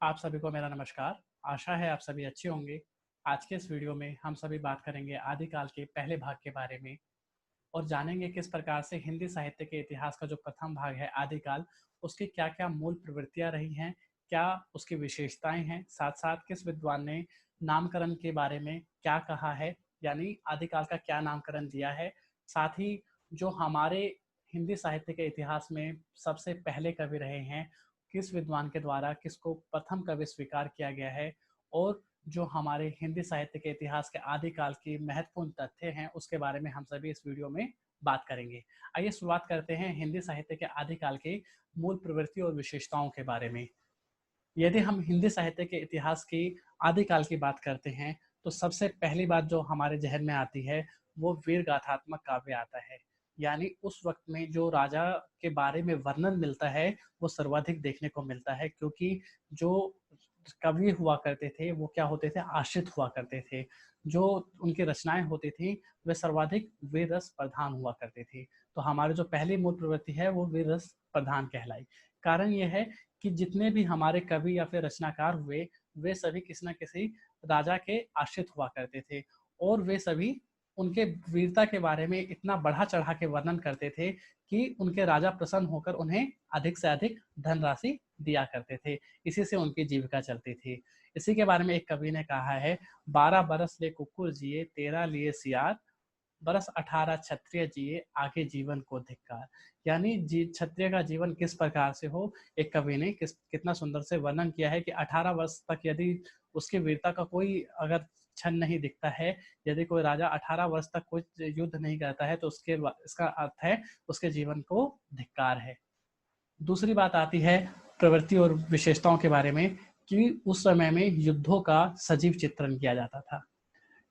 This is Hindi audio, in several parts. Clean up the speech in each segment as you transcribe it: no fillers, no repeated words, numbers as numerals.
आप सभी को मेरा नमस्कार। आशा है आप सभी अच्छे होंगे। आज के इस वीडियो में हम सभी बात करेंगे आदिकाल के पहले भाग के बारे में और जानेंगे किस प्रकार से हिंदी साहित्य के इतिहास का जो प्रथम भाग है आदिकाल, उसकी क्या-क्या मूल प्रवृत्तियाँ रही हैं, क्या उसकी विशेषताएँ हैं, साथ-साथ किस विद्वान ने नामकरण के बारे में क्या कहा है, यानी आदिकाल का क्या नामकरण दिया है। साथ ही जो हमारे हिंदी साहित्य के इतिहास में सबसे पहले कवि रहे हैं, किस विद्वान के द्वारा किसको प्रथम कवि स्वीकार किया गया है और जो हमारे हिंदी साहित्य के इतिहास के आदिकाल की महत्वपूर्ण तथ्य हैं, उसके बारे में हम सभी इस वीडियो में बात करेंगे। आइए शुरुआत करते हैं हिंदी साहित्य के आदिकाल के मूल प्रवृत्ति और विशेषताओं के बारे में। यदि हम हिंदी साहित्य के इतिहास की आदिकाल की बात करते हैं, तो सबसे पहली बात जो हमारे ज़हन में आती है, वो वीर गाथात्मक काव्य आता है। यानी उस वक़्त में जो राजा के बारे में वर्णन मिलता है, वो सर्वाधिक देखने को मिलता है क्योंकि जो कवि हुआ करते थे, वो क्या होते थे? आश्रित हुआ करते थे। जो उनकी रचनाएँ होती थीं, वे सर्वाधिक वीर रस प्रधान हुआ करती थी। तो हमारी जो पहली मूल प्रवृत्ति है, वो वीर रस प्रधान कहलाई। कारण ये है कि जितने भी हमारे कवि या फिर रचनाकार हुए, वे सभी किसी न किसी राजा के आश्रित हुआ करते थे और वे सभी उनके वीरता के बारे में इतना बढ़ा-चढ़ा के वर्णन करते थे कि उनके राजा प्रसन्न होकर उन्हें अधिक से अधिक धनराशि दिया करते थे। इसी से उनकी जीविका चलती थी। इसी के बारे में एक कवि ने कहा है, 12 बरस ले कुकुर जिए, 13 लिए सियार, बरस 18 क्षत्रिय जिए, आगे जीवन को धिक्कार। यानी क्षत्रिय का जीवन किस प्रकार से हो, एक कवि ने कितना सुंदर से वर्णन किया है कि 18 वर्ष तक यदि उसकी वीरता का कोई अगर क्षण नहीं दिखता है, यदि कोई राजा 18 वर्ष तक कोई युद्ध नहीं करता है, तो इसका अर्थ है उसके जीवन को धिक्कार है। दूसरी बात आती है प्रवृत्ति और विशेषताओं के बारे में कि उस समय में युद्धों का सजीव चित्रण किया जाता था।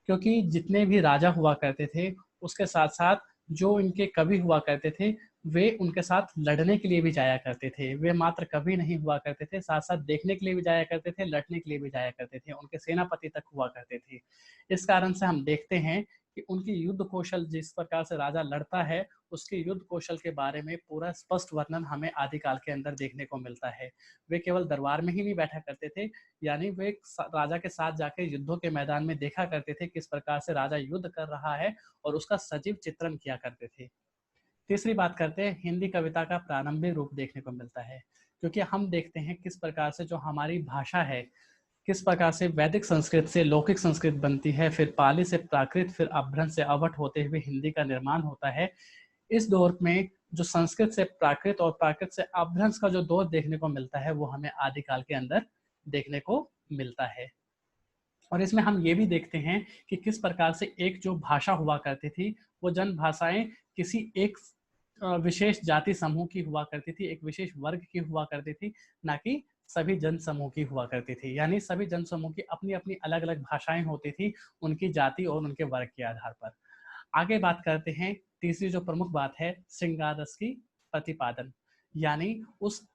क्योंकि जितने भी राजा हुआ करते थे, उसके साथ-साथ जो इनके कवि हुआ करते थे, वे उनके साथ लड़ने के लिए भी जाया करते थे। वे मात्र कवि नहीं हुआ करते थे, साथ-साथ देखने के लिए भी जाया करते थे, लड़ने के लिए भी जाया करते थे। उनके सेनापति तक हुआ करते थे। इस कारण से हम देखते हैं कि उनकी युद्ध कौशल जिस प्रकार से राजा लड़ता है, उसके युद्ध कौशल के बारे में पूरा स्पष्ट वर्णन हमें आदिकाल के अंदर देखने को मिलता है। वे केवल दरबार में ही नहीं बैठा करते थे, यानी वे राजा के साथ जाके युद्धों के मैदान में देखा करते थे किस प्रकार से राजा युद्ध कर रहा है और उसका सजीव चित्रण किया करते थे। तीसरी बात करते हैं हिंदी कविता का प्रारंभिक रूप देखने को मिलता है क्योंकि हम देखते हैं किस प्रकार से जो हमारी भाषा है, किस प्रकार से वैदिक संस्कृत से लौकिक संस्कृत बनती है, फिर पाली से प्राकृत, फिर अपभ्रंश से अवट होते हुए हिंदी का निर्माण होता है। इस दौर में जो संस्कृत से प्राकृत और प्राकृत से अपभ्रंश का जो दौर देखने को मिलता है, वो हमें आदिकाल के अंदर देखने को मिलता है। और इसमें हम ये भी देखते हैं कि किस प्रकार से एक जो भाषा हुआ करती थी, वो जन भाषाएँ किसी एक विशेष जाति समूह की हुआ करती थी, एक विशेष वर्ग की हुआ करती थी, ना कि सभी जन समूह की हुआ करती थी। यानी सभी जन समूह की अपनी-अपनी अलग-अलग भाषाएँ होती थी, उनकी जाति और उनके वर्ग के आधार पर। आगे बात करते हैं, तीसरी जो प्रमुख बात है, श्रृंगार रस की प्रतिपादन। यानी उस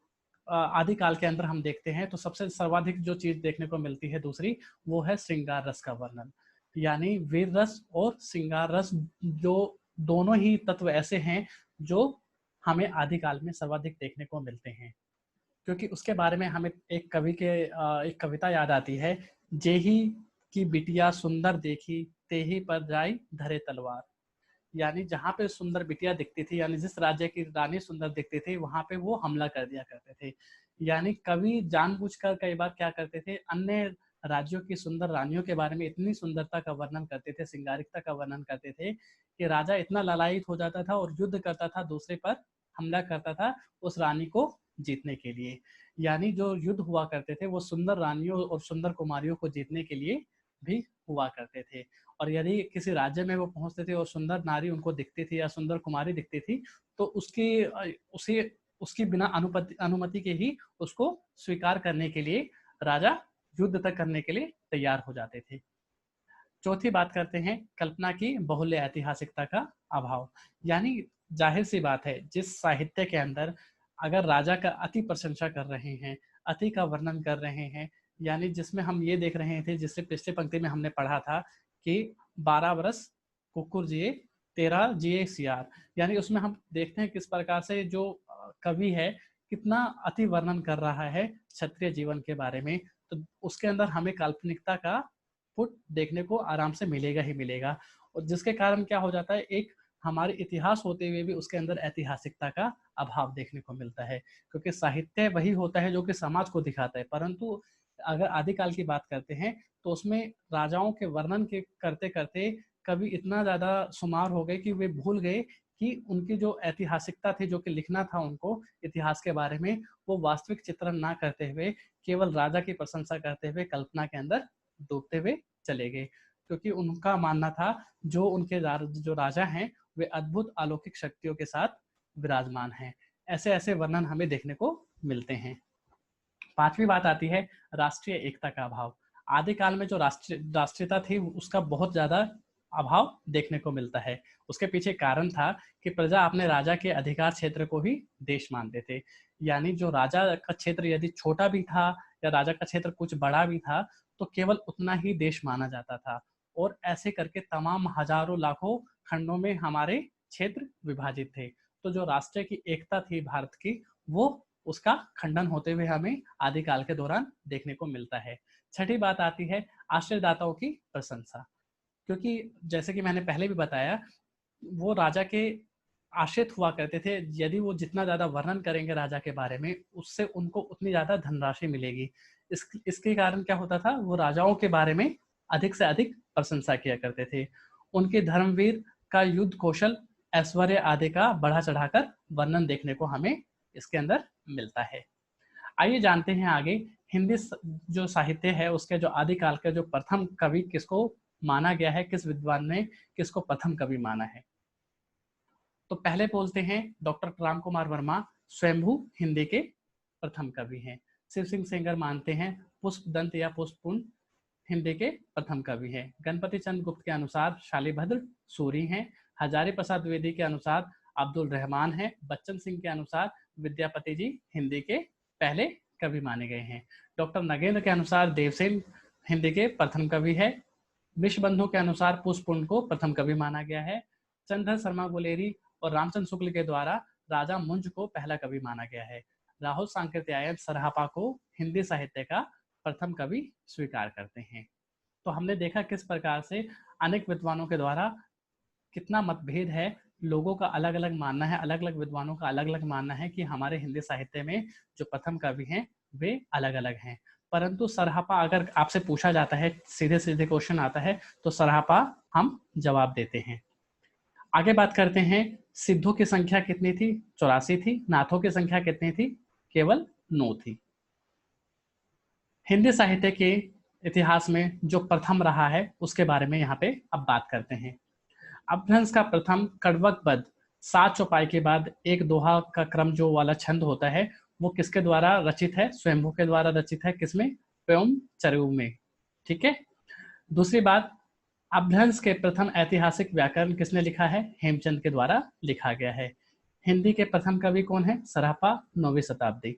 आदिकाल के अंदर हम देखते हैं तो सबसे सर्वाधिक जो चीज़ देखने को मिलती है दूसरी, वो है श्रृंगार रस का वर्णन। यानी वीर रस और श्रृंगार रस जो दोनों ही तत्व ऐसे हैं जो हमें आदिकाल में सर्वाधिक देखने को मिलते हैं। क्योंकि उसके बारे में हमें एक कविता याद आती है, जेही की बिटिया सुंदर देखी, तेही पर जाई धरे तलवार। यानी जहाँ पे सुंदर बिटिया दिखती थी, यानी जिस राज्य की रानी सुंदर दिखती थी, वहाँ पे वो हमला कर दिया करते थे। यानी कवि जानबूझकर कई बार क्या करते थे, अन्य राज्यों की सुंदर रानियों के बारे में इतनी सुंदरता का वर्णन करते थे, श्रृंगारिकता का वर्णन करते थे, कि राजा इतना लालायित हो जाता था और युद्ध करता था, दूसरे पर हमला करता था, उस रानी को जीतने के लिए। यानी जो युद्ध हुआ करते थे, वो सुंदर रानियों और सुंदर कुमारियों को जीतने के लिए भी हुआ करते थे। और यदि किसी राज्य में वो पहुँचते थे और सुंदर नारी उनको दिखती थी या सुंदर कुमारी दिखती थी, तो उसे उसकी बिना अनुमति के ही उसको स्वीकार करने के लिए राजा युद्ध तक करने के लिए तैयार हो जाते थे। चौथी बात करते हैं कल्पना की बहुल्य ऐतिहासिकता का अभाव। यानी ज़ाहिर-सी बात है, जिस साहित्य के अंदर अगर राजा का अति प्रशंसा कर रहे हैं, अति का वर्णन कर रहे हैं, यानी जिसमें हम ये देख रहे थे, जिससे पिछली पंक्ति में हमने पढ़ा था कि 12 बरस कुकुर जिए, 13 जिए सियार। यानी उसमें हम देखते हैं किस प्रकार से जो कवि है, कितना अति वर्णन कर रहा है क्षत्रिय जीवन के बारे में, तो उसके अंदर हमें काल्पनिकता का पुट देखने को आराम से मिलेगा ही मिलेगा। और जिसके कारण क्या हो जाता है, एक हमारे इतिहास होते हुए भी उसके अंदर ऐतिहासिकता का अभाव देखने को मिलता है, क्योंकि साहित्य वही होता है जो कि समाज को दिखाता है। परंतु अगर आदिकाल की बात करते हैं तो उसमें राजाओं के वर्णन के करते करते कवि इतना ज्यादा शुमार हो गए कि वे भूल गए कि उनकी जो ऐतिहासिकता थी, जो कि लिखना था उनको इतिहास के बारे में, वो वास्तविक चित्रण ना करते हुए केवल राजा की प्रशंसा करते हुए कल्पना के अंदर डूबते हुए चले गए। क्योंकि उनका मानना था जो उनके जो राजा हैं वे अद्भुत अलौकिक शक्तियों के साथ विराजमान हैं। ऐसे ऐसे वर्णन हमें देखने को मिलते हैं। पांचवी बात आती है राष्ट्रीय एकता का अभाव। आदिकाल में जो राष्ट्रीयता थी उसका बहुत ज्यादा अभाव देखने को मिलता है। उसके पीछे कारण था कि प्रजा अपने राजा के अधिकार क्षेत्र को ही देश मानते थे। यानी जो राजा का क्षेत्र यदि छोटा भी था या राजा का क्षेत्र कुछ बड़ा भी था तो केवल उतना ही देश माना जाता था। और ऐसे करके तमाम हजारों लाखों खंडों में हमारे क्षेत्र विभाजित थे। तो जो राष्ट्र की एकता थी भारत की, वो उसका खंडन होते हुए हमें आदिकाल के दौरान देखने को मिलता है। छठी बात आती है आश्रयदाताओं की प्रशंसा। क्योंकि जैसे कि मैंने पहले भी बताया, वो राजा के आश्रित हुआ करते थे। यदि वो जितना ज्यादा वर्णन करेंगे राजा के बारे में, उससे उनको उतनी ज्यादा धनराशि मिलेगी। इसके कारण क्या होता था, वो राजाओं के बारे में अधिक से अधिक प्रशंसा किया करते थे। उनके धर्मवीर का युद्ध कौशल, ऐश्वर्य आदि का बढ़ा चढ़ाकर वर्णन देखने को हमें इसके अंदर मिलता है। आइए जानते हैं आगे हिंदी जो साहित्य है उसके जो आदिकाल के जो प्रथम कवि किसको माना गया है, किस विद्वान ने किसको प्रथम कवि माना है। तो पहले बोलते हैं डॉक्टर राम कुमार वर्मा स्वयंभू हिंदी के प्रथम कवि हैं। शिव सिंह सेंगर मानते हैं पुष्पदंत या पुष्पपुंज हिंदी के प्रथम कवि हैं। गणपति चंद्र गुप्त के अनुसार शालिभद्र सूरी हैं। हजारी प्रसाद द्विवेदी के अनुसार अब्दुल रहमान हैं। बच्चन सिंह के अनुसार विद्यापति जी हिंदी के पहले कवि माने गए हैं। डॉक्टर नगेंद्र के अनुसार देवसेन हिंदी के प्रथम कवि है। विश्वबंधु के अनुसार पुष्पपुंज को प्रथम कवि माना गया है। चंद्र शर्मा गुलेरी और रामचंद्र शुक्ल के द्वारा राजा मुंज को पहला कवि माना गया है। राहुल सांकृत्यायन सरापा को हिंदी साहित्य का प्रथम कवि स्वीकार करते हैं। तो हमने देखा किस प्रकार से अनेक विद्वानों के द्वारा कितना मतभेद है, लोगों का अलग अलग मानना है, अलग अलग विद्वानों का अलग अलग मानना है कि हमारे हिंदी साहित्य में जो प्रथम कवि हैं वे अलग अलग हैं। परंतु सरापा अगर आपसे पूछा जाता है, सीधे सीधे क्वेश्चन आता है, तो सरापा हम जवाब देते हैं। आगे बात करते हैं सिद्धों की संख्या कितनी थी, 84 थी। नाथों की संख्या कितनी थी, केवल 9 थी। हिंदी साहित्य के इतिहास में जो प्रथम रहा है उसके बारे में यहाँ पे अब बात करते हैं। अपभ्रंश का प्रथम कड़वकबद्ध 7 चौपाई के बाद एक दोहा का क्रम जो वाला छंद होता है वो किसके द्वारा रचित है, स्वयंभू के द्वारा रचित है। किसमें, प्योम चरयू में। ठीक है। दूसरी बात, अपभ्रंश के प्रथम ऐतिहासिक व्याकरण किसने लिखा है, हेमचंद के द्वारा लिखा गया है। हिंदी के प्रथम कवि कौन है, सरापा, 9वीं शताब्दी।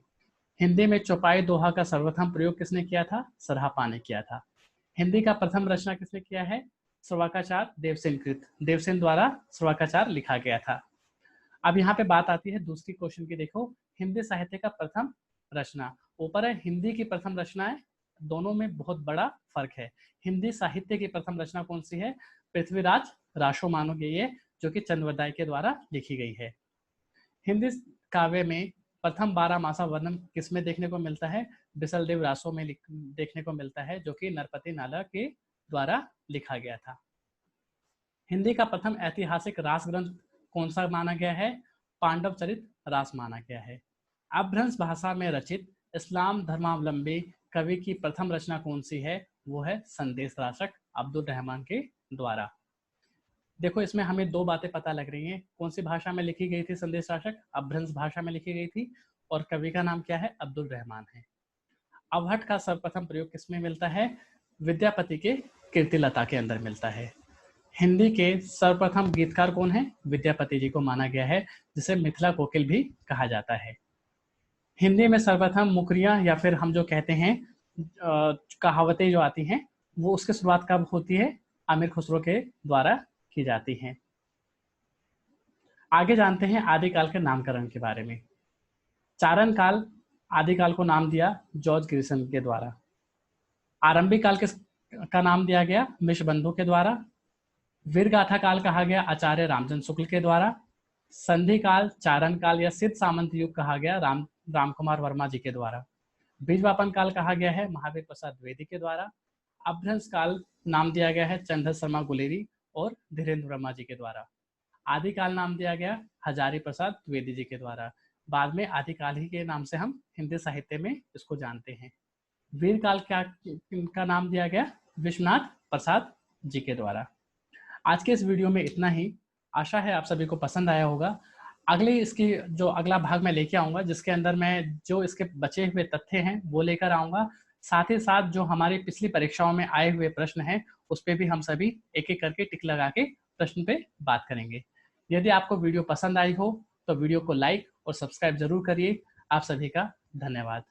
हिंदी में चौपाई दोहा का सर्वप्रथम प्रयोग किसने किया था, सरापा ने किया था। हिंदी का प्रथम रचना किसने किया है, श्रवाकाचार देवसेन कृत, देवसेन द्वारा श्रवाकाचार लिखा गया था। अब यहाँ पे बात आती है दूसरी क्वेश्चन की। देखो, हिंदी साहित्य का प्रथम रचना, ऊपर है हिंदी की प्रथम रचना है, दोनों में बहुत बड़ा फर्क है। हिंदी साहित्य की प्रथम रचना कौन सी है, पृथ्वीराज रासोमानो की ये, जो कि चंद्रवरदाय के द्वारा लिखी गई है। हिंदी काव्य में प्रथम 12 मासा वर्णन किसमें देखने को मिलता है, बिसलदेव रासो में देखने को मिलता है, जो कि नरपति नाला के द्वारा लिखा गया था। हिंदी का प्रथम ऐतिहासिक रास ग्रंथ कौन सा माना गया है, पांडव चरित रास माना गया है। अपभ्रंश भाषा में रचित इस्लाम धर्मावलंबी कवि की प्रथम रचना कौन सी है, वो है संदेश राशक, अब्दुल रहमान के द्वारा। देखो, इसमें हमें दो बातें पता लग रही हैं। कौन सी भाषा में लिखी गई थी संदेश राशक, अपभ्रंश भाषा में लिखी गई थी, और कवि का नाम क्या है, अब्दुल रहमान है। अवहट का सर्वप्रथम प्रयोग किसमें मिलता है, विद्यापति के कीर्तिलता के अंदर मिलता है। हिंदी के सर्वप्रथम गीतकार कौन है, विद्यापति जी को माना गया है, जिसे मिथिला कोकिल भी कहा जाता है। हिंदी में सर्वप्रथम मुकरियां या फिर हम जो कहते हैं कहावतें जो आती हैं, वो उसकी शुरुआत कब होती है, आमिर खुसरो के द्वारा की जाती हैं। आगे जानते हैं आदिकाल के नामकरण के बारे में। चारण काल आदिकाल को नाम दिया जॉर्ज ग्रिसन के द्वारा। आरंभिक काल का नाम दिया गया मिश्रबंधु के द्वारा। वीरगाथा काल कहा गया आचार्य रामचंद्र शुक्ल के द्वारा। संधि काल, चारण काल या सिद्ध सामंत युग कहा गया रामकुमार वर्मा जी के द्वारा। बीजवापन काल कहा गया है महावीर प्रसाद द्विवेदी के द्वारा। अपभ्रंश काल नाम दिया गया है चंद्र शर्मा गुलेरी और धीरेन्द्र वर्मा जी के द्वारा। आदिकाल नाम दिया गया हजारी प्रसाद द्विवेदी जी के द्वारा। बाद में आदिकाल ही के नाम से हम हिंदी साहित्य में इसको जानते हैं। वीर काल का नाम दिया गया विश्वनाथ प्रसाद जी के द्वारा। आज के इस वीडियो में इतना ही। आशा है आप सभी को पसंद आया होगा। इसकी जो अगला भाग मैं लेके आऊंगा, जिसके अंदर मैं जो इसके बचे हुए तथ्य हैं वो लेकर आऊंगा। साथ ही साथ जो हमारी पिछली परीक्षाओं में आए हुए प्रश्न हैं उस पर भी हम सभी एक एक करके टिक लगा के प्रश्न पे बात करेंगे। यदि आपको वीडियो पसंद आई हो तो वीडियो को लाइक और सब्सक्राइब जरूर करिए। आप सभी का धन्यवाद।